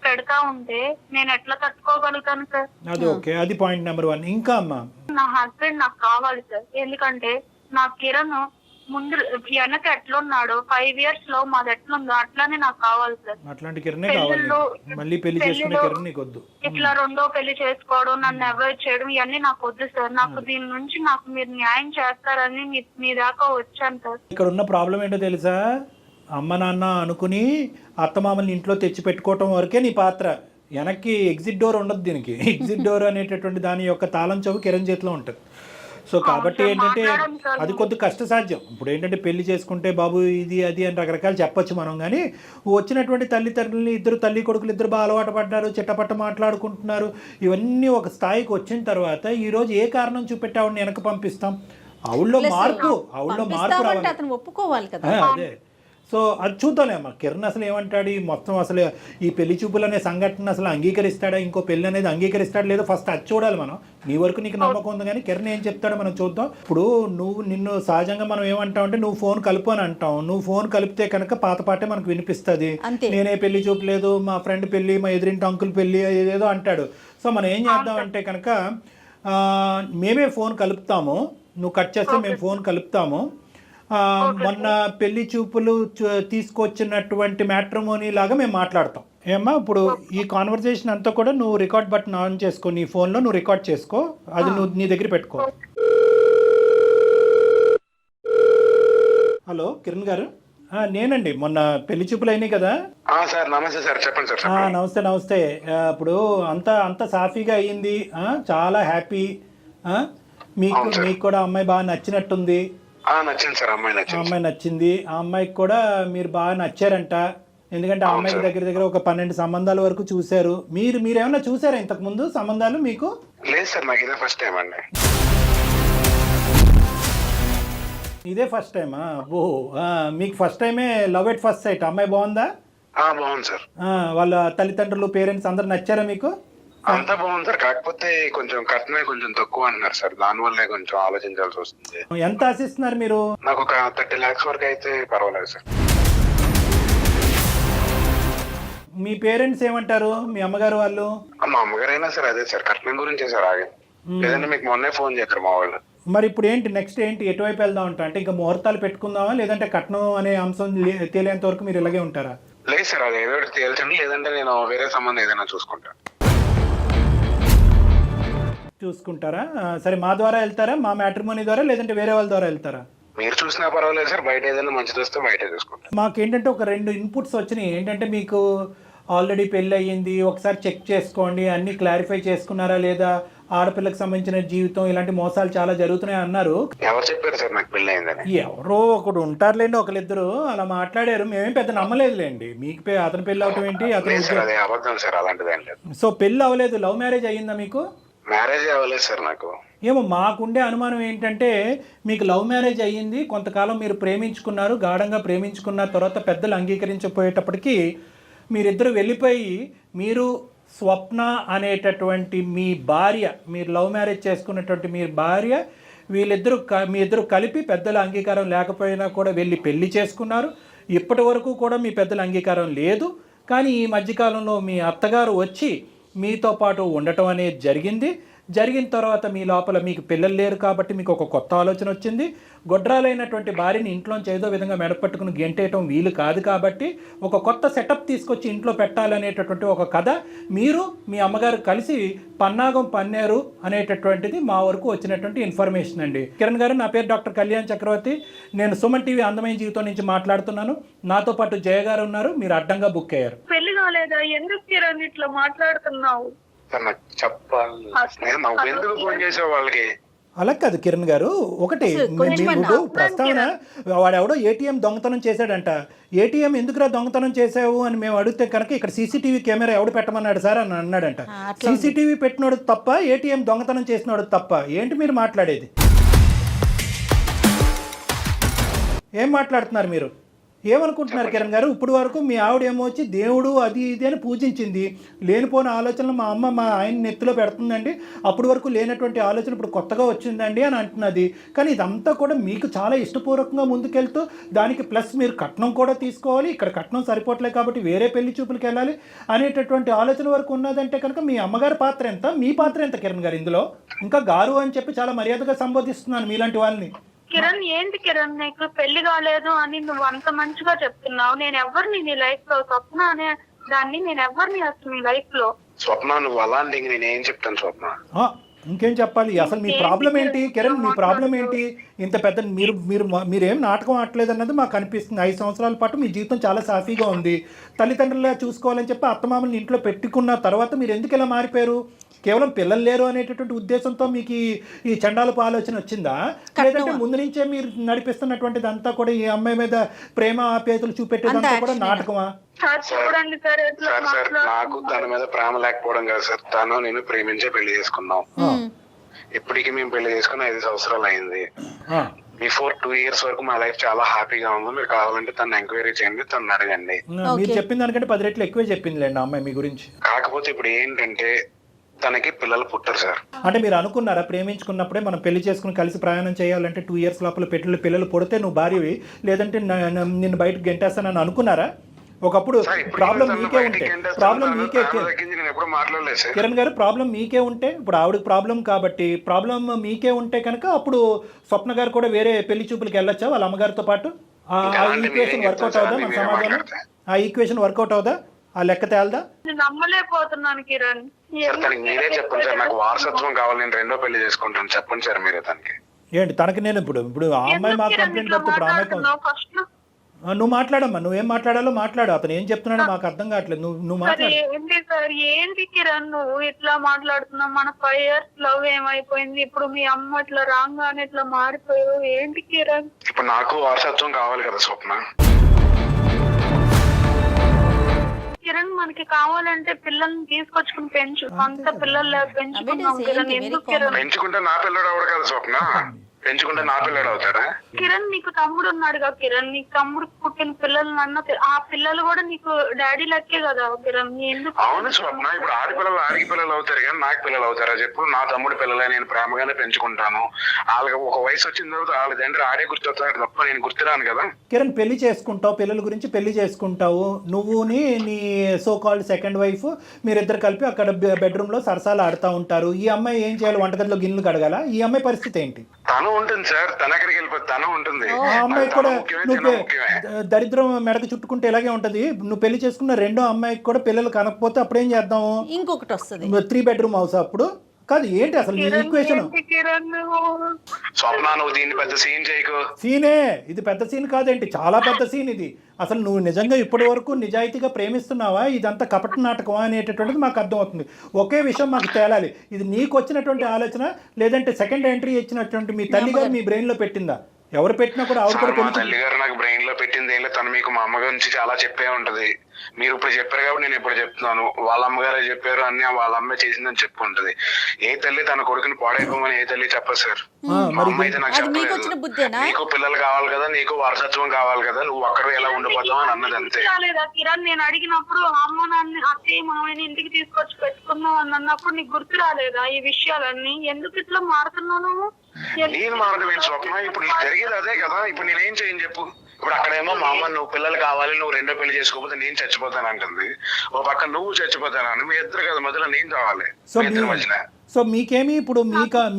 పెడతా ఉంటే నేను ఎట్లా తట్టుకోగలుగుతాను సార్? అది ఓకే, అది పాయింట్ నెంబర్ 1. ఇంకా అమ్మా, నా హస్బెండ్ నాకు కావాలి సార్. ఎందుకంటే నా కిరణ్ ముందు వెనక ఎట్లున్నాడో 5 years లో మాది ఎట్లుందో అట్లానే నాకు కావాలి సార్. అట్లాంటి కిరణే కావాలి. మళ్ళీ పెళ్లి చేసుకునే కిరణ్ నీకు వద్దు. ఇట్లా రెండో పెళ్లి చేసుకోవడం, నన్ను అవాయిడ్ చేయడం ఇవన్నీ నాకు వద్దు సార్. నాకు దీని నుంచి నాకు మీరు న్యాయం చేస్తారని మీ దాకా వచ్చాను సార్. ఇక్కడ ఉన్న ప్రాబ్లం ఏంటో తెలుసా? అమ్మ నాన్న అనుకుని అత్తమామల్ని ఇంట్లో తెచ్చి పెట్టుకోవటం వరకే నీ పాత్ర. వెనక్కి ఎగ్జిట్ డోర్ ఉండదు దీనికి. ఎగ్జిట్ డోర్ అనేటటువంటి దాని యొక్క తాళం చెవి కిరణ్ చేతిలో ఉంటుంది. సో కాబట్టి ఏంటంటే అది కొద్ది కష్టసాధ్యం. ఇప్పుడు ఏంటంటే పెళ్లి చేసుకుంటే బాబు ఇది అది అని రకరకాలు చెప్పొచ్చు మనం, కానీ వచ్చినటువంటి తల్లిదండ్రులని ఇద్దరు తల్లి కొడుకులు ఇద్దరు బాగా అలవాటు పడ్డారు, చిట్టపట్ట మాట్లాడుకుంటున్నారు. ఇవన్నీ ఒక స్థాయికి వచ్చిన తర్వాత ఈరోజు ఏ కారణం చూపెట్టి ఆవిడని వెనక పంపిస్తాం? ఆవిడలో మార్పు రావాలి, అతను ఒప్పుకోవాలి కదా. అదే. సో అది చూద్దాంలేమ్మా. కిరణ్ అసలు ఏమంటాడు, ఈ మొత్తం అసలు ఈ పెళ్లి చూపులు అనే సంఘటన అసలు అంగీకరిస్తాడా, ఇంకో పెళ్లి అనేది అంగీకరిస్తాడా లేదో ఫస్ట్ అది చూడాలి మనం. నీ వరకు నీకు నమ్మకం ఉంది, కానీ కిరణ్ ఏం చెప్తాడో మనం చూద్దాం. ఇప్పుడు నిన్ను సహజంగా మనం ఏమంటాం అంటే నువ్వు ఫోన్ కలుపు అని అంటాం. నువ్వు ఫోన్ కలిపితే కనుక పాత పాటే మనకు వినిపిస్తుంది. నేనే పెళ్లి చూపు లేదు, మా ఫ్రెండ్ పెళ్లి, మా ఎదురింటి అంకుల్ పెళ్లి ఏదేదో అంటాడు. సో మనం ఏం చేద్దాం అంటే కనుక మేమే ఫోన్ కలుపుతాము, నువ్వు కట్ చేస్తే మేము ఫోన్ కలుపుతాము. మొన్న పెళ్లి చూపులు తీసుకొచ్చినటువంటి మ్యాట్రిమోనీ లాగా మేము మాట్లాడతాం. ఏమ్మా, ఇప్పుడు ఈ కాన్వర్సేషన్ అంతా కూడా నువ్వు రికార్డ్ బటన్ ఆన్ చేసుకో, నీ ఫోన్లో నువ్వు రికార్డ్ చేసుకో, అది నువ్వు నీ దగ్గర పెట్టుకో. హలో కిరణ్ గారు, నేనండి. మొన్న పెళ్లి చూపులు అయినాయి కదా. నమస్తే సార్, చెప్పండి సార్. నమస్తే. ఇప్పుడు అంతా సాఫీగా అయ్యింది, చాలా హ్యాపీ. మీకు కూడా అమ్మాయి బాగా నచ్చినట్టుంది. నచ్చింది సార్, అమ్మాయి నచ్చింది. ఆ అమ్మాయికి కూడా మీరు బాగా నచ్చారంట. ఎందుకంటే ఆ అమ్మాయికి దగ్గర ఒక 12 సంబంధాల వరకు చూశారు. మీరు ఏమైనా చూసారా ఇంతకు ముందు సంబంధాలు? మీకు లేదు సార్, నాకు ఇదే ఫస్ట్ టైం అండి. ఇదే ఫస్ట్ టైమా? మీకు ఫస్ట్ టైమే లవ్ ఎట్ ఫస్ట్ సైట్. అమ్మాయి బాగుందా? బాగుంది సార్. వాళ్ళ తల్లిదండ్రులు, పేరెంట్స్ అందరు నచ్చారా మీకు? అంతా బాగుంది సార్, కాకపోతే కొంచెం కట్నమే కొంచెం తక్కువ అంటున్నారు సార్, దానివల్లే కొంచెం ఆలోచించాల్సి వస్తుంది. ఎంత ఆశిస్తున్నారు మీరు? నాకు ఒక 30 lakhs వరకు అయితే పర్వాలేదు సార్. మీ పేరెంట్స్ ఏమంటారు, మీ అమ్మగారు వాళ్ళు? మా అమ్మగారైనా సార్ అదే సార్, కట్నం గురించే సార్ ఆగే. లేదంటే మీకు మొన్నే ఫోన్ చేశారు మా వాళ్ళు. మరి ఇప్పుడు నెక్స్ట్ ఏంటి, ఎటువైపు వెళ్దాం ఉంటా? అంటే ఇంకా ముహూర్తాలు పెట్టుకుందామా, లేదంటే కట్నం అనే అంశం తేలేంత వరకు మీరు ఇలాగే ఉంటారా? లేదు సార్, అది ఏదో తేల్చండి, లేదంటే నేను వేరే సంబంధం ఏదైనా చూసుకుంటాను. చూసుకుంటారా? సరే, మా ద్వారా వెళ్తారా, మా మ్యాట్రిమోనీ ద్వారా, లేదంటే వేరే వాళ్ళ ద్వారా వెళ్తారా? మీరు చూసినా పర్వాలేదు సార్, బయట ఏదైనా మంచిది వస్తే బయట చూసుకుంటాం. మాకేంటంటే ఒక 2 ఇన్పుట్స్ వచ్చినాయి. ఏంటంటే మీకు ఆల్రెడీ పెళ్ళి అయ్యింది, ఒకసారి చెక్ చేసుకోండి, అన్ని క్లారిఫై చేసుకున్నారా లేదా, ఆడపిల్లకి సంబంధించిన జీవితం, ఇలాంటి మోసాలు చాలా జరుగుతున్నాయి అన్నారు. ఎవరు చెప్పారు సార్ నాకు పెళ్ళి అయిందని? ఎవరో ఒకడు ఉంటారులేండి, ఒకరిద్దరు అలా మాట్లాడారు. మేమేం పెద్ద నమ్మలేదులేండి. మీకు అతని పెళ్ళి అవటం ఏంటి, అతను అబద్ధం సార్, అలాంటిది ఏం లేదు. సో పెళ్ళి అవ్వలేదు, లవ్ మ్యారేజ్ అయ్యిందా మీకు? మ్యారేజ్ అవ్వలేదు సార్ నాకు. ఏమో మాకుండే అనుమానం ఏంటంటే మీకు లవ్ మ్యారేజ్ అయ్యింది, కొంతకాలం మీరు ప్రేమించుకున్నారు, గాఢంగా ప్రేమించుకున్న తర్వాత పెద్దలు అంగీకరించకపోయేటప్పటికీ మీరిద్దరు వెళ్ళిపోయి మీరు స్వప్న అనేటటువంటి మీ భార్య, మీరు లవ్ మ్యారేజ్ చేసుకున్నటువంటి మీ భార్య, మీ ఇద్దరు కలిపి పెద్దల అంగీకారం లేకపోయినా కూడా వెళ్ళి పెళ్లి చేసుకున్నారు. ఇప్పటి వరకు కూడా మీ పెద్దల అంగీకారం లేదు. కానీ ఈ మధ్యకాలంలో మీ అత్తగారు వచ్చి మీతో పాటు ఉండటం అనేది జరిగిన తర్వాత మీ లోపల మీకు పిల్లలు లేరు కాబట్టి మీకు ఒక కొత్త ఆలోచన వచ్చింది. గొడ్రాలైనటువంటి భార్యని ఇంట్లోంచి ఏదో విధంగా మెడపట్టుకుని గెంటేయటం వీలు కాదు కాబట్టి ఒక కొత్త సెటప్ తీసుకొచ్చి ఇంట్లో పెట్టాలనేటటువంటి ఒక కథ మీరు మీ అమ్మగారు కలిసి పన్నాగం పన్నారు అనేటటువంటిది మా వరకు వచ్చినటువంటి ఇన్ఫర్మేషన్ అండి. కిరణ్ గారు, నా పేరు డాక్టర్ కళ్యాణ్ చక్రవర్తి. నేను సుమన్ టీవీ అందమైన జీవితం నుంచి మాట్లాడుతున్నాను. నాతో పాటు జయ గారు ఉన్నారు. మీరు అడ్డంగా బుక్ అయ్యారు. పెళ్లి కాలేదా? ఎందుకు కిరణ్ ఇట్లా మాట్లాడుతున్నావు? అలా కాదు కిరణ్ గారు, ఒకటి మీరు ప్రస్తావన, వాడెవడో ఏటీఎం దొంగతనం చేశాడంట. ఏటీఎం ఎందుకురా దొంగతనం చేసావు అని మేము అడిగితే కనుక ఇక్కడ సీసీటీవీ కెమెరా ఎవడు పెట్టమన్నాడు సార్ అని అన్నాడంట. సీసీటీవీ పెట్టినోడు తప్ప, ఏటీఎం దొంగతనం చేసినోడు తప్ప? ఏంటి మీరు మాట్లాడేది? ఏం మాట్లాడుతున్నారు మీరు? ఏమనుకుంటున్నారు కిరణ్ గారు? ఇప్పుడు వరకు మీ ఆవిడ ఏమో వచ్చి దేవుడు అది ఇది అని పూజించింది. లేనిపోయిన ఆలోచనలు మా అమ్మ మా ఆయన నెత్తిలో పెడుతుందండి, అప్పటి వరకు లేనటువంటి ఆలోచన ఇప్పుడు కొత్తగా వచ్చిందండి అని అంటున్నది. కానీ ఇదంతా కూడా మీకు చాలా ఇష్టపూర్వకంగా ముందుకెళ్తూ దానికి ప్లస్ మీరు కట్నం కూడా తీసుకోవాలి, ఇక్కడ కట్నం సరిపోవట్లేదు కాబట్టి వేరే పెళ్లి చూపులకు వెళ్ళాలి అనేటటువంటి ఆలోచన వరకు ఉన్నదంటే కనుక మీ అమ్మగారి పాత్ర ఎంత, మీ పాత్ర ఎంత కిరణ్ గారు ఇందులో? ఇంకా గారు అని చెప్పి చాలా మర్యాదగా సంబోధిస్తున్నాను మీలాంటి వాళ్ళని. కిరణ్, ఏంటి కిరణ్ నీకు పెళ్లి కాలేదు అని నువ్వు అంత మంచిగా చెప్తున్నావు. నేను ఎవరిని నీ లైఫ్ లో, స్వప్న అనే దాన్ని నేను ఎవరిని అసలు నీ లైఫ్ లో? స్వప్న నువ్వు అలాంటి నేనేం చెప్తాను స్వప్న? ఇంకేం చెప్పాలి అసలు మీ ప్రాబ్లం ఏంటి కిరణ్, మీ ప్రాబ్లం ఏంటి? ఇంత పెద్ద మీరేం నాటకం ఆడలేదు అన్నది మాకు అనిపిస్తుంది. 5 సంవత్సరాల పాటు మీ జీవితం చాలా సాఫీగా ఉంది. తల్లిదండ్రులుగా చూసుకోవాలని చెప్పి అత్తమామల్ని ఇంట్లో పెట్టుకున్న తర్వాత మీరు ఎందుకు ఇలా మారిపోయారు? కేవలం పిల్లలు లేరు అనేటటువంటి ఉద్దేశంతో మీకు ఈ చండాలపు ఆలోచన వచ్చిందా, లేదంటే ముందు నుంచే మీరు నడిపిస్తున్నటువంటిది అంతా కూడా ఈ అమ్మాయి మీద ప్రేమ ఆప్యాయతలు చూపెట్టేదంతా కూడా నాటకమా? చూడండి సార్ సార్ నాకు తన మీద ప్రేమ లేకపోవడం కాదు సార్, తను నేను ప్రేమించే పెళ్లి చేసుకున్నాం. ఇప్పటికి మేము పెళ్లి చేసుకుని 5 సంవత్సరాలు అయింది. బిఫోర్ 2 years వరకు మా లైఫ్ చాలా హ్యాపీగా ఉంది. మీరు కావాలంటే తను ఎంక్వైరీ చేయండి, తను అడగండి. మీరు చెప్పిన దానికంటే 10 రెట్లు ఎక్కువే చెప్పిందిలేండి అమ్మాయి మీ గురించి. కాకపోతే ఇప్పుడు ఏంటంటే తనకి పిల్లలు పుట్టారు సార్. అంటే మీరు అనుకున్నారా ప్రేమించుకున్నప్పుడే మనం పెళ్లి చేసుకుని కలిసి ప్రయాణం చేయాలంటే 2 years లోపల పిల్లలు పుడితే నువ్వు భార్యవి, లేదంటే నిన్ను బయటకు గెంటేస్తానని అనుకున్నారా? ఒకప్పుడు ప్రాబ్లం మీకే ఉంటే కిరణ్ గారు ప్రాబ్లం మీకే ఉంటే, ఇప్పుడు ఆవిడకి ప్రాబ్లం కాబట్టి ప్రాబ్లం మీకే ఉంటే కనుక అప్పుడు స్వప్న గారు కూడా వేరే పెళ్లి చూపులకు వెళ్ళొచ్చా వాళ్ళ అమ్మగారితో పాటు? ఆ ఈక్వేషన్ వర్కౌట్ అవుదా మన సమాజంలో? ఆ ఈక్వేషన్ వర్కౌట్ అవుదా? ఆ లెక్క తేలదా? నమ్మలేకపోతున్నాను కిరణ్. మీరే చెప్పండి సార్, నాకు వారసత్వం కావాలి, నేను 2వ పెళ్లి చేసుకుంటాను. చెప్పండి సార్ మీరే తనకి. ఏంటి తనకి? నేను ఇప్పుడు ఆ అమ్మాయి మాకు కంప్లైంట్ పెడితే ఇప్పుడు అమ్మాయి నువ్వు మాట్లాడమ్మా, నువ్వేం మాట్లాడాలో మాట్లాడు. అతను ఏం చెప్తున్నాడో మాకు అర్థం కావట్లేదు. నువ్వు మాట్లాడు. ఏంటి సార్, ఏంటి కిరణ్ నువ్వు ఇట్లా మాట్లాడుతున్నావు? మన 5 years లవ్ ఏమైపోయింది, ఇప్పుడు మీ అమ్మ ఇట్లా రాగానే ఇట్లా మారిపోయావు, ఏంటి కిరణ్? ఇప్పుడు నాకు వారసత్వం కావాలి కదా స్వప్న. కిరణ్ మనకి కావాలంటే పిల్లల్ని తీసుకొచ్చుకుని పెంచు, అంత పిల్లలు పెంచుకున్నాం కిరణ్. ఎందుకు కిరణ్? పెంచుకుంటే నా పిల్లడు అవడు కదా స్వప్న, పెంచుకుంటే నా పిల్లడు అవుతాడా? కిరణ్ నీకు తమ్ముడు ఉన్నాడుగా కిరణ్, నీకు తమ్ముడు పుట్టిన పిల్లలు ఆ పిల్లలు కూడా నీకు డాడీ లెక్కే కదా కిరణ్. ఎందుకు? అవును స్వప్న, ఇప్పుడు ఆడపిల్లలు ఆడికి పిల్లలు అవుతారు కానీ నాకు పిల్లలు అవుతారా చెప్పు? నా తమ్ముడు పిల్లలే, నేను ప్రేమగానే పెంచుకుంటాను. వాళ్ళకి ఒక వయసు వచ్చిన తర్వాత వాళ్ళ తండ్రి ఆడే గుర్తొస్తాడు తప్ప నేను గుర్తురాను కదా. కిరణ్ పెళ్లి చేసుకుంటావు, పిల్లల గురించి పెళ్లి చేసుకుంటావు, నువ్వుని నీ సో కాల్డ్ సెకండ్ వైఫ్ మీరిద్దరు కలిపి అక్కడ బెడ్రూమ్ లో సరసాలు ఆడుతూ ఉంటారు. ఈ అమ్మాయి ఏం చేయాలి? వంటగదిలో గిన్నెలు కడగాల? ఈ అమ్మాయి పరిస్థితి ఏంటి? తను ఉంటుంది సార్, తన ఎక్కడికి వెళ్ళిపోతుంది, తను ఉంటుంది. ఆ అమ్మాయి కూడా నువ్వు దరిద్రం మెడకు చుట్టుకుంటే ఇలాగే ఉంటది. నువ్వు పెళ్లి చేసుకున్న 2వ అమ్మాయికి కూడా పిల్లలు కనకపోతే అప్పుడేం చేద్దాము? ఇంకొకటి వస్తుంది 3 bedroom హౌస్. అప్పుడు కాదు ఏంటి అసలు నీ ఈక్వేషన్? స్వప్న నువ్వు దీన్ని పెద్ద సీన్ చేయకు. సీనే ఇది, పెద్ద సీన్ కాదేంటి, చాలా పెద్ద సీన్ ఇది. అసలు నువ్వు నిజంగా ఇప్పటి వరకు నిజాయితీగా ప్రేమిస్తున్నావా, ఇదంతా కపట నాటకమా అనేటటువంటిది మాకు అర్థమవుతుంది. ఒకే విషయం మాకు తేలాలి, ఇది నీకు వచ్చినటువంటి ఆలోచన లేదంటే సెకండ్ ఎంట్రీ ఇచ్చినటువంటి మీ తల్లి గారు మీ బ్రెయిన్ లో పెట్టిందా? ఎవరు పెట్టినా కూడా ఆవిడ కూడా తల్లి గారు నాకు బ్రెయిన్ లో పెట్టింది ఏం లేదు. తను మీకు మా అమ్మ గురించి చాలా చెప్పే ఉంటది. మీరు ఇప్పుడు చెప్పారు కాబట్టి నేను ఇప్పుడు చెప్తున్నాను. వాళ్ళ అమ్మగారే చెప్పారు అన్ని వాళ్ళ అమ్మ చేసిందని చెప్పు ఉంటది. ఏ తల్లి తన కొడుకుని పాడైపోమని ఏ తల్లి చెప్పదు సార్. మా అమ్మ అయితే నాకు చెప్పలేదు, నీకు పిల్లలు కావాలి కదా, నీకు వారసత్వం కావాలి కదా, నువ్వు అక్కడ ఎలా ఉండిపోతావు అని అన్నది అంతే. కిరణ్ నేను అడిగినప్పుడు అమ్మ నాన్న అత్తయ్య మామయ్యని ఇంటికి తీసుకొచ్చి పెట్టుకున్నావు అని అన్నప్పుడు నీకు గుర్తు రాలేదా ఈ విషయాలన్నీ? ఎందుకు ఇట్లా మారుతున్నావు? నేను మారడం స్వప్న, ఇప్పుడు నీకు జరిగేది అదే కదా. ఇప్పుడు నేనేం చేయను చెప్పు? ఇప్పుడు అక్కడేమో మా అమ్మ నువ్వు పిల్లలు కావాలి, నువ్వు 2వ పెళ్లి చేసుకోకపోతే నేను చచ్చిపోతాను అంటుంది. ఓ పక్క నువ్వు చచ్చిపోతాను, మీ ఇద్దరు కదా మధ్యలో నేను కావాలి. సో మీకేమి ఇప్పుడు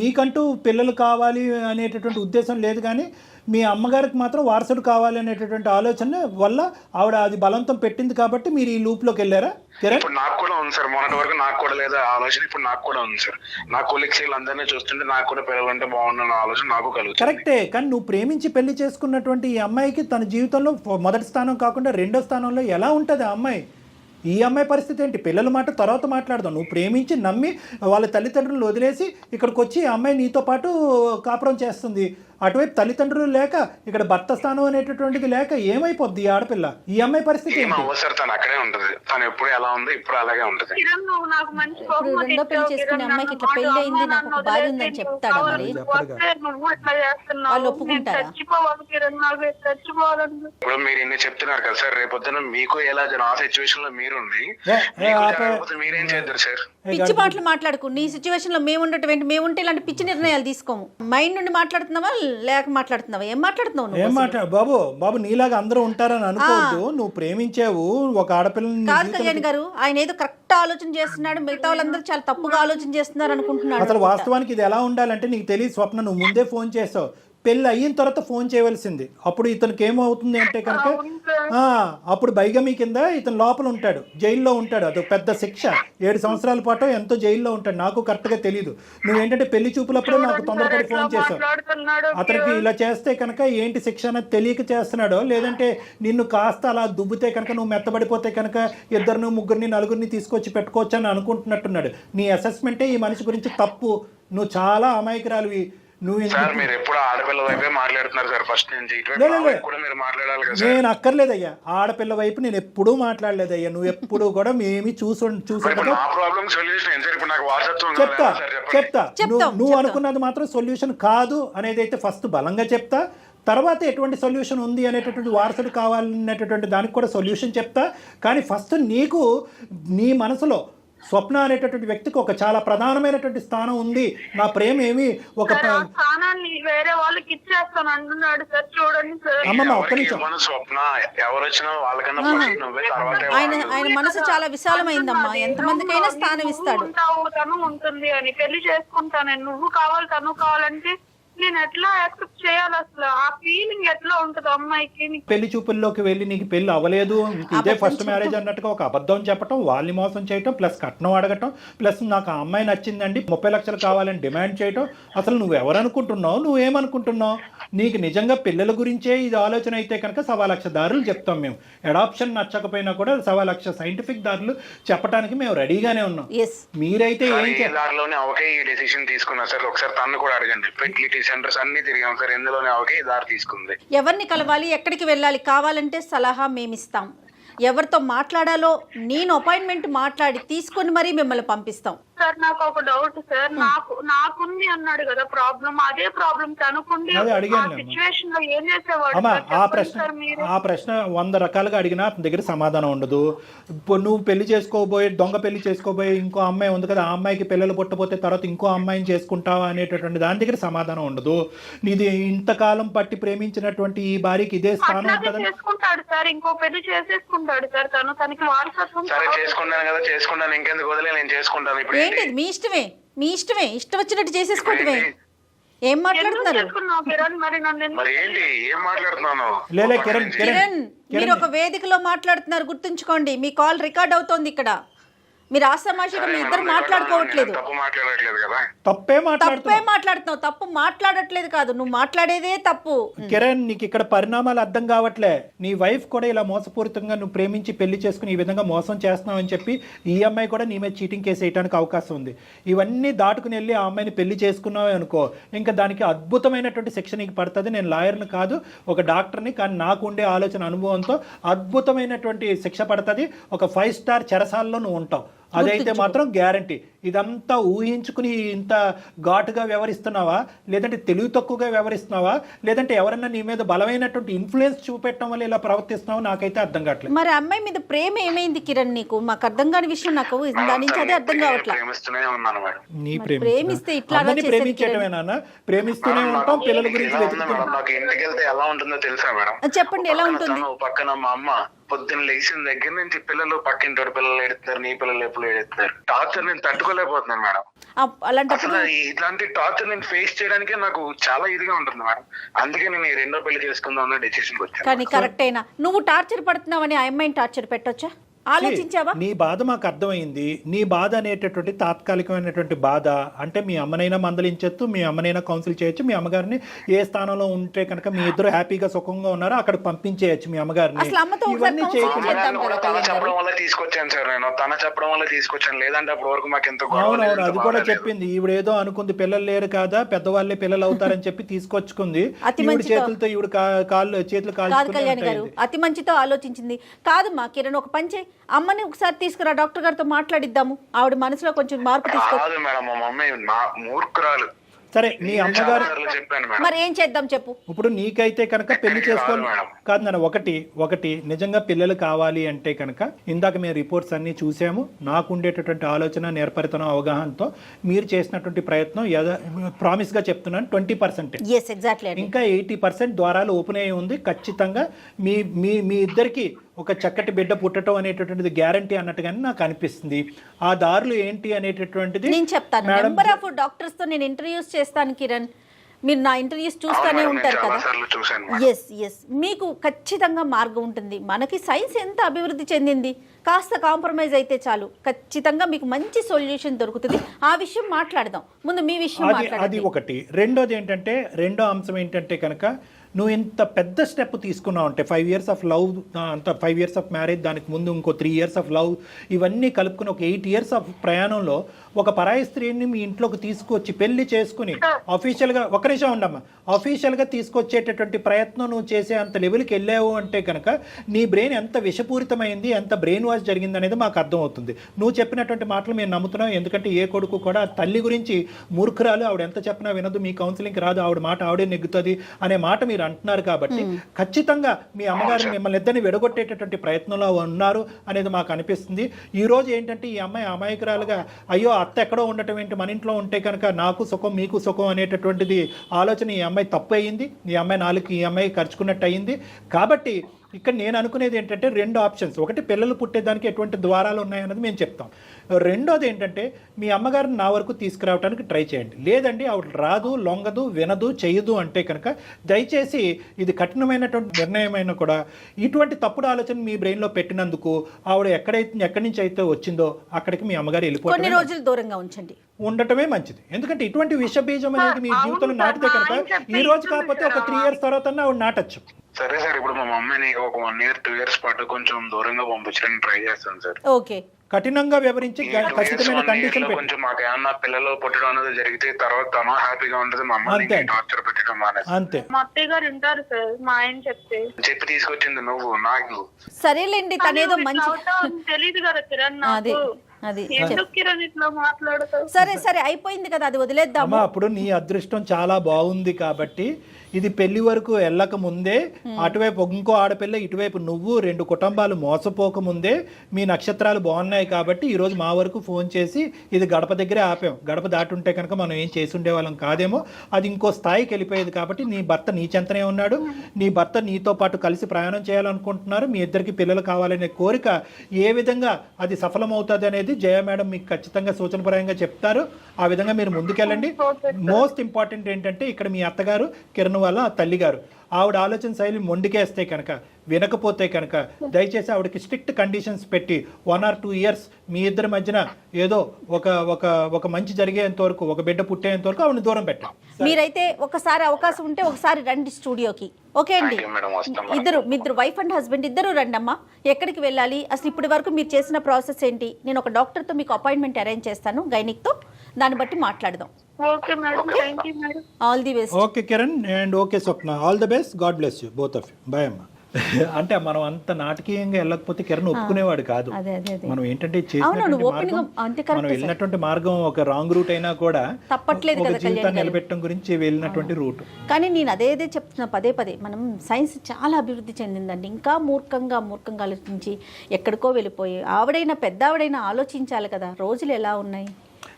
మీకంటూ పిల్లలు కావాలి అనేటటువంటి ఉద్దేశం లేదు, కానీ మీ అమ్మగారికి మాత్రం వారసుడు కావాలి అనేటటువంటి ఆలోచన వల్ల ఆవిడ అది బలవంతం పెట్టింది కాబట్టి మీరు ఈ లూప్ లోకి వెళ్ళారా? ఇప్పుడు నాకు కూడా ఉంది సార్, మొన్నటి వరకు నాకు కూడా లేదా ఆలోచన, ఇప్పుడు నాకు కూడా ఉంది సార్. నా కొలీగ్స్ అందరినీ చూస్తుంటే నాకు కూడా పిల్లలు అంటే బాగుండన్న ఆలోచన నాకు కలుగుతుంది. కరెక్టే, కానీ నువ్వు ప్రేమించి పెళ్లి చేసుకున్నటువంటి ఈ అమ్మాయికి తన జీవితంలో మొదటి స్థానం కాకుండా 2వ స్థానంలో ఎలా ఉంటుంది ఆ అమ్మాయి? ఈ అమ్మాయి పరిస్థితి ఏంటి? పిల్లల మాట తర్వాత మాట్లాడదాం. నువ్వు ప్రేమించి నమ్మి వాళ్ళ తల్లిదండ్రులు వదిలేసి ఇక్కడికి వచ్చి ఈ అమ్మాయి నీతో పాటు కాపురం చేస్తుంది. అటువైపు తల్లిదండ్రులు లేక ఇక్కడ భర్త స్థానం అనేటటువంటిది లేక ఏమైపోద్ది ఈ ఆడపిల్ల? ఈ అమ్మాయి పరిస్థితి ఏంటి? తను అక్కడే ఉంటది, తను ఎప్పుడు ఎలా ఉంది ఇప్పుడు అలాగే ఉంటది. ఇప్పుడు 2వ పెళ్లి చేసుకునే అమ్మాయికి ఇట్లా పెళ్లి అయింది, నాకు ఒక బాధ ఉందని చెప్తాడా? మరి వాళ్ళు ఒప్పుకుంటారా? ఇప్పుడు మీరు ఇన్ని చెప్తున్నారు కదా సార్, రేపొద్దున మీకు ఎలా ఆ సిచ్యువేషన్ లో మీరుంది, మీరేం చేద్దరు సార్? పిచ్చి మాటలు మాట్లాడుకు. నీ సిచ్యువేషన్ లో మేము ఉండటం, మేము ఉంటే ఇలాంటి పిచ్చి నిర్ణయాలు తీసుకోము. మైండ్ నుండి మాట్లాడుతున్నావా లేక మాట్లాడుతున్నావా? ఏం మాట్లాడుతున్నావు? ఏం మాట్లాడు బాబు నీలాగా అందరూ ఉంటారని అనుకోవద్దు. నువ్వు ప్రేమించావు ఒక ఆడపిల్లని. కాదు కళ్యాణ్ గారు, ఆయన ఏదో కరెక్ట్ ఆలోచన చేస్తున్నాడు, మిగతా వాళ్ళందరూ చాలా తప్పుగా ఆలోచన చేస్తున్నారు అనుకుంటున్నాడు. అసలు వాస్తవానికి ఇది ఎలా ఉండాలంటే నీకు తెలియదు స్వప్న. నువ్వు ముందే ఫోన్ చేసావు, పెళ్ళి అయిన తర్వాత ఫోన్ చేయవలసింది. అప్పుడు ఇతనికి ఏమవుతుంది అంటే కనుక అప్పుడు బైగమీ కింద ఇతను లోపల ఉంటాడు, జైల్లో ఉంటాడు. అదొక పెద్ద శిక్ష. 7 సంవత్సరాల పాటు ఎంతో జైల్లో ఉంటాడు. నాకు కరెక్ట్గా తెలియదు. నువ్వేంటంటే పెళ్లి చూపులప్పుడే నాకు తొందరపడి ఫోన్ చేశావు. అతనికి ఇలా చేస్తే కనుక ఏంటి శిక్ష అనేది తెలియక చేస్తున్నాడో, లేదంటే నిన్ను కాస్త అలా దుబ్బితే కనుక నువ్వు మెత్తబడిపోతే కనుక 2 ముగ్గురిని 4 తీసుకొచ్చి పెట్టుకోవచ్చు అని అనుకుంటున్నట్టున్నాడు. నీ అసెస్మెంటే ఈ మనిషి గురించి తప్పు. నువ్వు చాలా అమాయకురాలివి. సార్ మీరు ఎప్పుడు ఆడపిల్ల వైపే మాట్లాడుతున్నారు సార్. ఫస్ట్ నుంచి కూడా మీరు మాట్లాడాలి కదా. నేను అక్కర్లేదయ్యా, ఆడపిల్ల వైపు నేను ఎప్పుడూ మాట్లాడలేదయ్యా. నువ్వు ఎప్పుడు కూడా మేమీ చెప్తా. నువ్వు అనుకున్నది మాత్రం సొల్యూషన్ కాదు అనేది అయితే ఫస్ట్ బలంగా చెప్తా. తర్వాత ఎటువంటి సొల్యూషన్ ఉంది అనేటటువంటి వారసుడు కావాలనేటటువంటి దానికి కూడా సొల్యూషన్ చెప్తా. కానీ ఫస్ట్ నీకు నీ మనసులో స్వప్న అనేటటువంటి వ్యక్తికి ఒక చాలా ప్రధానమైనటువంటి స్థానం ఉంది. నా ప్రేమ ఏమి ఒక స్థానాన్ని వేరే వాళ్ళకి ఇచ్చేస్తాను అంటున్నాడు సార్. చూడండి సార్, అమ్మమ్మ ఒక్క నిమిషం. స్వప్న ఎవరు వచ్చినా వాళ్ళకన్నా ఆయన మనసు చాలా విశాలమైందమ్మా. ఎంతమందికైనా స్థానం ఇస్తాడు. తను ఉంటుంది అని పెళ్లి చేసుకుంటాను, నువ్వు కావాలి తను కావాలంటే నేను ఎట్లా యాక్సెప్ట్ చేయాలి? అసలు ఆ ఫీలింగ్ ఎట్లా ఉంటుంది అమ్మాయికి? పెళ్లి చూపుల్లోకి వెళ్ళి నీకు పెళ్లి అవ్వలేదు, ఇదే ఫస్ట్ మ్యారేజ్ అన్నట్టుగా ఒక అబద్ధం చెప్పటం, వాళ్ళని మోసం చేయటం, ప్లస్ కట్నం అడగటం, ప్లస్ నాకు ఆ అమ్మాయి నచ్చిందండి 30 లక్షలు కావాలని డిమాండ్ చేయటం. అసలు నువ్వెవరనుకుంటున్నావు? నువ్వేమనుకుంటున్నావు? నీకు నిజంగా పిల్లల గురించే ఇది ఆలోచన అయితే కనుక 1,00,000 దారులు చెప్తాం మేము. అడాప్షన్ నచ్చకపోయినా కూడా 1,00,000 సైంటిఫిక్ దారులు చెప్పడానికి మేము రెడీగానే ఉన్నాం. మీరైతే డెసిషన్ తీసుకున్నా సార్. ఒకసారి తను కూడా అడగండి. ఫెర్టిలిటీ సెంటర్స్ అన్ని తిరిగాం సార్, ఎందులోనే అవకే దారి తీసుకుంది. ఎవరిని కలవాలి, ఎక్కడికి వెళ్ళాలి కావాలంటే సలహా మేమిస్తాం. ఎవరితో మాట్లాడాలో నేను అపాయింట్మెంట్ మాట్లాడి తీసుకొని మరీ మిమ్మల్ని పంపిస్తాం. సార్ నాకు ఒక డౌట్ సార్, నాకుంది అన్నాడు కదా ప్రాబ్లం, అదే ప్రాబ్లం తనుకుంది. సిచ్యువేషన్ లో ఏం చేసేవాడు? ఆ ప్రశ్న 100 రకాలుగా అడిగినా అతని దగ్గర సమాధానం ఉండదు. నువ్వు పెళ్లి చేసుకోబోయే దొంగ పెళ్లి చేసుకోబోయే ఇంకో అమ్మాయి ఉంది కదా, ఆ అమ్మాయికి పిల్లలు పుట్టపోతే తర్వాత ఇంకో అమ్మాయిని చేసుకుంటావా అనేటటువంటి దాని దగ్గర సమాధానం ఉండదు. నీది ఇంతకాలం పట్టి ప్రేమించినటువంటి ఈ భార్యకి ఇదే స్థానం ఉంటుంది. చేసుకుంటాడు సార్, ఇంకో పెళ్లి చేసేసుకుంటాడు సార్. తనకి వారసత్వం. సరే చేసుకుంటాను కదా, చేసుకుంటాను, ఇంకెందుకు వదిలే, నేను చేసుకుంటాను. ఇప్పుడు ఏంటి మీ ఇష్టమే, మీ ఇష్టమే, ఇష్టం వచ్చినట్టు చేసేసుకోవటమే. ఏం మాట్లాడుతున్నారు? కిరణ్, మీరు ఒక వేదికలో మాట్లాడుతున్నారు, గుర్తుంచుకోండి. మీ కాల్ రికార్డ్ అవుతోంది ఇక్కడ. మీరు ఆసమాషిగా మీ ఇద్దరు మాట్లాడుకోవట్లేదు. తప్పే మాట్లాడుతున్నావు. తప్పు మాట్లాడట్లేదు కాదు, నువ్వు మాట్లాడేదే తప్పు. కిరణ్, నీకు ఇక్కడ పరిణామాలు అర్థం కావట్లే. నీ వైఫ్ కూడా ఇలా మోసపూరితంగా నువ్వు ప్రేమించి పెళ్లి చేసుకుని ఈ విధంగా మోసం చేస్తున్నావు అని చెప్పి ఈ అమ్మాయి కూడా నీ మీద చీటింగ్ కేసు వేయడానికి అవకాశం ఉంది. ఇవన్నీ దాటుకుని వెళ్ళి ఆ అమ్మాయిని పెళ్లి చేసుకున్నావు అనుకో, ఇంకా దానికి అద్భుతమైనటువంటి శిక్ష నీకు పడుతుంది. నేను లాయర్ని కాదు, ఒక డాక్టర్ని, కానీ నాకు ఉండే ఆలోచన అనుభవంతో అద్భుతమైనటువంటి శిక్ష పడుతుంది. ఒక 5 స్టార్ చెరసాలలో నువ్వు ఉంటావు. అదైతే మాత్రం గ్యారంటీ. ఇదంతా ఊహించుకుని ఇంత ఘాటుగా వ్యవహరిస్తున్నావా, లేదంటే తెలివి తక్కువగా వ్యవహరిస్తున్నావా, లేదంటే ఎవరన్నా నీ మీద బలమైనటువంటి ఇన్ఫ్లుయెన్స్ చూపెట్టడం వల్ల ఇలా ప్రవర్తిస్తున్నావా, నాకైతే అర్థం కావట్లేదు. మరి అమ్మాయి మీద ప్రేమ ఏమైంది కిరణ్ నీకు? మాకు అర్థం కాని విషయం, నాకు దాని నుంచి అదే అర్థం కావట్లేదు. నీ ప్రేమిస్తే ఇట్లా ప్రేమించడమేనా? ప్రేమిస్తూనే ఉంటాం, పిల్లల గురించి చెప్పండి ఎలా ఉంటుంది? పక్కన మా అమ్మ పొద్దున్న లేచిన దగ్గర నుంచి పిల్లలు పక్కింటి పిల్లలు ఎడుతున్నారు, నీ పిల్లలు ఎప్పుడు ఎడుతున్నారు. టార్చర్ నేను తట్టుకోలేకపోతున్నాను మేడం. అసలు ఇట్లాంటి టార్చర్ నేను ఫేస్ చేయడానికే నాకు చాలా ఇదిగా ఉంటుంది మేడం. అందుకే నేను 2వ పెళ్లి చేసుకుందాం అన్న డెసిషన్ వచ్చాను. కానీ కరెక్ట్ అయినా నువ్వు టార్చర్ పడుతున్నావని ఆ అమ్మాయిని టార్చర్ పెట్టొచ్చా? ఆలోచించావా? నీ బాధ మాకు అర్థమైంది. నీ బాధ అనేటటువంటి తాత్కాలికమైనటువంటి బాధ అంటే మీ అమ్మనైనా మందలించచ్చు, మీ అమ్మనైనా కౌన్సిల్ చేయొచ్చు, మీ అమ్మగారిని ఏ స్థానంలో ఉంటే కనుక మీ ఇద్దరు హ్యాపీగా సుఖంగా ఉన్నారో అక్కడ పంపించేయచ్చు మీ అమ్మగారిని. ఇవన్నీ చెప్పడం వల్ల తీసుకొచ్చాను సార్ నేను, తన చెప్పడం వల్ల తీసుకొచ్చాను. లేదంటే అప్పటి వరకు మాకు ఎంతో. అవునవును, అది కూడా చెప్పింది. ఈవిడ ఏదో అనుకుంది, పిల్లలు లేరు కదా, పెద్దవాళ్ళే పిల్లలు అవుతారని చెప్పి తీసుకొచ్చుకుంది. చేతులతో ఈవిడ చేతులు కాళ్ళు. అతి మంచితో ఆలోచించింది కాదు మా కిరణ్. ఒక పంచే అమ్మని ఒకసారి తీసుకురా, డాక్టర్ గారితో మాట్లాడిద్దాము. ఆవిడ మనసులో కొంచెం మార్పు తీసుకోవాలి. సరే, నీ అమ్మగారు మరి ఏం చేద్దాం చెప్పు. ఇప్పుడు నీకైతే కనుక పెళ్లి చేసుకోవాలి కాదు నాన్న. ఒకటి నిజంగా పిల్లలు కావాలి అంటే కనుక ఇందాక మేము రిపోర్ట్స్ అన్ని చూసాము. నాకు ఉండేటటువంటి ఆలోచన, నేర్పరితనం, అవగాహనతో మీరు చేసినటువంటి ప్రయత్నం ప్రామిస్ గా చెప్తున్నాను 20%. ఇంకా 80% ద్వారాలు ఓపెన్ అయ్యి ఉంది. ఖచ్చితంగా మీ ఇద్దరికి ఒక చక్కటి బిడ్డ పుట్టడం అనేటటువంటిది గ్యారంటీ అన్నట్టుగానే నాకు అనిపిస్తుంది. ఆ దారులు ఏంటి అనేటటువంటిది నేను చెప్తాను. నెంబర్ ఆఫ్ డాక్టర్స్ తో నేను ఇంటర్వ్యూస్ చేస్తాను కిరణ్. మీరు నా ఇంటర్వ్యూస్ చూస్తూనే ఉంటారు కదా. చాలాసార్లు చూశాను. ఎస్ మీకు ఖచ్చితంగా మార్గం ఉంటుంది. మనకి సైన్స్ ఎంత అభివృద్ధి చెందింది, కాస్త కాంప్రమైజ్ అయితే చాలు, ఖచ్చితంగా మీకు మంచి సొల్యూషన్ దొరుకుతుంది. ఆ విషయం మాట్లాడదాం. ముందు మీ విషయం అది మాట్లాడండి. ఒకటి. రెండోది ఏంటంటే, రెండో అంశం ఏంటంటే కనుక, నువ్వు ఇంత పెద్ద స్టెప్ తీసుకున్నావు అంటే 5 years ఆఫ్ లవ్, అంత 5 years ఆఫ్ మ్యారేజ్, దానికి ముందు ఇంకో 3 years ఆఫ్ లవ్, ఇవన్నీ కలుపుకుని ఒక 8 years ఆఫ్ ప్రయాణంలో ఒక పరాయి స్త్రీని మీ ఇంట్లోకి తీసుకొచ్చి పెళ్లి చేసుకుని అఫీషియల్గా, ఒక నిమిషం ఉండమ్మా, అఫీషియల్గా తీసుకొచ్చేటటువంటి ప్రయత్నం నువ్వు చేసే అంత లెవెల్కి వెళ్ళావు అంటే కనుక నీ బ్రెయిన్ ఎంత విషపూరితమైంది, ఎంత బ్రెయిన్ వాష్ జరిగింది అనేది మాకు అర్థమవుతుంది. నువ్వు చెప్పినటువంటి మాటలు మేము నమ్ముతున్నాం. ఎందుకంటే ఏ కొడుకు కూడా తల్లి గురించి మూర్ఖురాలు, ఆవిడ ఎంత చెప్పినా వినదు, మీ కౌన్సిలింగ్కి రాదు, ఆవిడ మాట ఆవిడే నెగ్గుతుంది అనే మాట మీరు అంటున్నారు. కాబట్టి ఖచ్చితంగా మీ అమ్మగారు మిమ్మల్ని ఇద్దరిని విడగొట్టేటటువంటి ప్రయత్నంలో ఉన్నారు అనేది మాకు అనిపిస్తుంది. ఈ రోజు ఏంటంటే ఈ అమ్మాయి అమాయకురాలుగా, అయ్యో అత్త ఎక్కడో ఉండటం ఏంటి, మన ఇంట్లో ఉంటే కనుక నాకు సుఖం మీకు సుఖం అనేటటువంటిది ఆలోచన ఈ అమ్మాయి తప్పు అయ్యింది. ఈ అమ్మాయి నాలుగు ఈ అమ్మాయి ఖర్చుకున్నట్టు అయ్యింది. కాబట్టి ఇక్కడ నేను అనుకునేది ఏంటంటే 2 ఆప్షన్స్. ఒకటి, పిల్లలు పుట్టేదానికి ఎటువంటి ద్వారాలు ఉన్నాయన్నది మేము చెప్తాం. రెండోది ఏంటంటే, మీ అమ్మగారిని నా వరకు తీసుకురావడానికి ట్రై చేయండి. లేదండి ఆవిడ రాదు, లొంగదు, వినదు, చేయదు అంటే కనుక దయచేసి ఇది కఠినమైనటువంటి నిర్ణయమైనా కూడా ఇటువంటి తప్పుడు ఆలోచన మీ బ్రెయిన్లో పెట్టినందుకు ఆవిడ ఎక్కడి నుంచి అయితే వచ్చిందో అక్కడికి మీ అమ్మగారు వెళ్ళిపోవడం, కొన్ని రోజులు దూరంగా ఉంచండి, ఉండటమే మంచిది. ఎందుకంటే ఇటువంటి విషబీజం అనేది మీ జీవితంలో నాటితే కనుక ఈ రోజు కాకపోతే ఒక 3 years తర్వాత ఆవిడ నాటచ్చు. సరే సార్, ఇప్పుడు మా మమ్మీని ఒక 1 year 2 years పాటు కొంచెం దూరంగా పంపించడానికి ట్రై చేస్తాను సార్. ఓకే, కఠినంగా వివరించి ఖచ్చితమైన కండిషన్ కొంచెం మాకు ఏమన్నా పిల్లలు పుట్టడం అనేది జరిగితే తర్వాత తను హ్యాపీగా ఉంటుంది, మా అమ్మని టార్చర్ పెట్టడం మానేసి. అంతే. మా అత్తయ్య గారు వింటారు సార్ మా ఆయన చెప్తే. చెప్పి తీసుకొచ్చింది నువ్వు నాకు. సరేలేండి, తనేదో మంచి తెలియదు కదా కిరణ్ నాకు. అది ఎందుకు కిరణ్ ఇట్లా మాట్లాడతావు? సరే అయిపోయింది కదా, అది వదిలేద్దాము. అప్పుడు నీ అదృష్టం చాలా బాగుంది కాబట్టి ఇది పెళ్లి వరకు వెళ్ళక ముందే, అటువైపు ఇంకో ఆడపిల్ల, ఇటువైపు నువ్వు, 2 కుటుంబాలు మోసపోక ముందే మీ నక్షత్రాలు బాగున్నాయి కాబట్టి ఈరోజు మా వరకు ఫోన్ చేసి ఇది గడప దగ్గరే ఆపాం. గడప దాటుంటే కనుక మనం ఏం చేసి ఉండేవాళ్ళం కాదేమో, అది ఇంకో స్థాయికి వెళ్ళిపోయేది. కాబట్టి నీ భర్త నీ చెంతనే ఉన్నాడు, నీ భర్త నీతో పాటు కలిసి ప్రయాణం చేయాలనుకుంటున్నారు, మీ ఇద్దరికి పిల్లలు కావాలనే కోరిక ఏ విధంగా అది సఫలమవుతుంది అనేది జయ మేడం మీకు ఖచ్చితంగా సూచనపరంగా చెప్తారు. ఆ విధంగా మీరు ముందుకెళ్ళండి. మోస్ట్ ఇంపార్టెంట్ ఏంటంటే, ఇక్కడ మీ అత్తగారు కిరణ్ వాళ్ళ తల్లి గారు, ఆవిడ ఆలోచన శైలి మొండికేస్తే కనుక, వినకపోతే కనుక దయచేసి ఆవిడకి స్ట్రిక్ట్ కండిషన్స్ పెట్టి 1 or 2 years మీ ఇద్దరి మధ్యన ఏదో ఒక మంచి జరిగేంత వరకు, ఒక బిడ్డ పుట్టేంత వరకు ఆవిడని దూరం పెట్టండి. మీరైతే ఒకసారి అవకాశం ఉంటే ఒకసారి రండి స్టూడియోకి. ఓకే అండి, ఇద్దరు వైఫ్ అండ్ హస్బెండ్ ఇద్దరు రండి అమ్మా. ఎక్కడికి వెళ్ళాలి, అసలు ఇప్పటి వరకు మీరు చేసిన ప్రాసెస్ ఏంటి, నేను ఒక డాక్టర్తో మీకు అపాయింట్మెంట్ అరేంజ్ చేస్తాను, గైనిక్తో, దాన్ని బట్టి మాట్లాడదాం. Okay madam, thank you madam. All the best. Okay Kiran and okay Swapna, all the best, God bless you both of you. Bye అమ్మా. అంటే మనం అంత నాటకీయంగా వెళ్ళకపోతే కిరణ్ ఒప్పుకునేవాడు కాదు. మనం ఏంటంటే మనం వెళ్ళినటువంటి మార్గం ఒక రాంగ్ రూట్ అయినా కూడా తప్పట్లేదు కదా, జీవితాన్ని నిలబెట్టడం గురించి వెళ్ళినటువంటి రూట్. కానీ నేను అదే చెప్తున్నా పదే, మనం సైన్స్ చాలా అభివృద్ధి చెందిందండి. ఇంకా మూర్ఖంగా ఆలోచించి ఎక్కడికో వెళ్ళిపోయి, పెద్ద ఆవిడైనా ఆలోచించాలి కదా రోజులు ఎలా ఉన్నాయి.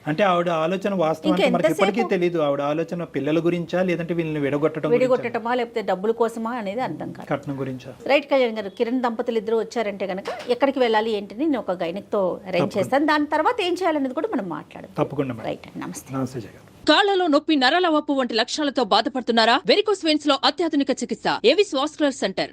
అంటే ఆవిడ ఆలోచన వాస్తవానికి మనకి ఇప్పటికీ తెలియదు. ఆవిడ ఆలోచన పిల్లల గురించా, లేదంటే వీళ్ళని విడగొట్టడమా, లేకపోతే డబ్బుల కోసమా అనేది అర్థం కాదు. కట్నం గురించా. రైట్ కళ్యాణ్ గారు, కిరణ్ దంపతులు ఇద్దరు వచ్చారంటే కనుక ఎక్కడికి వెళ్ళాలి ఏంటి నేను ఒక గైనిక్తో అరేంజ్ చేస్తాను. దాని తర్వాత ఏం చేయాలనేది కూడా మనం మాట్లాడదాం. తప్పకుండా. రైట్ అండి, నమస్తే. నమస్తే జయ గారు. కాళ్లలో నొప్పి, నరాల వాపు వంటి లక్షణాలతో బాధపడుతున్నారా? వెరికోస్ వెయిన్స్ లో అత్యాధునిక చికిత్స ఏవిస్ వాస్కులర్ సెంటర్.